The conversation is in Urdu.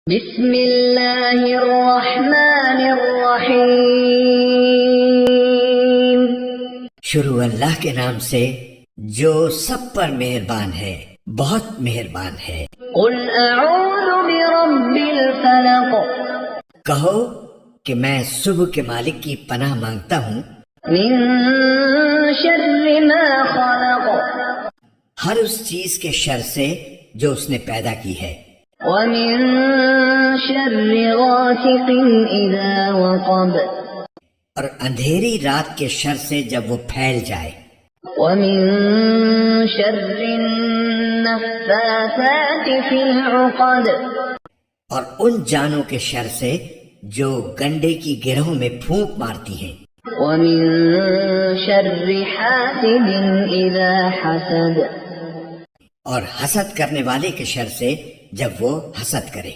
بسم اللہ الرحمن الرحیم، شروع اللہ کے نام سے جو سب پر مہربان ہے، بہت مہربان ہے۔ قل اعوذ برب الفلق، کہو کہ میں صبح کے مالک کی پناہ مانگتا ہوں من شر ما خلق، ہر اس چیز کے شر سے جو اس نے پیدا کی ہے، ومن شر غاسق اذا وقب، اور اندھیری رات کے شر سے جب وہ پھیل جائے، ومن شر النفاثات في العقد، اور ان جانوں کے شر سے جو گنڈے کی گرہوں میں پھونک مارتی ہیں، ومن شر حاسد اذا حسد، اور حسد کرنے والے کے شر سے جب وہ حسد کرے۔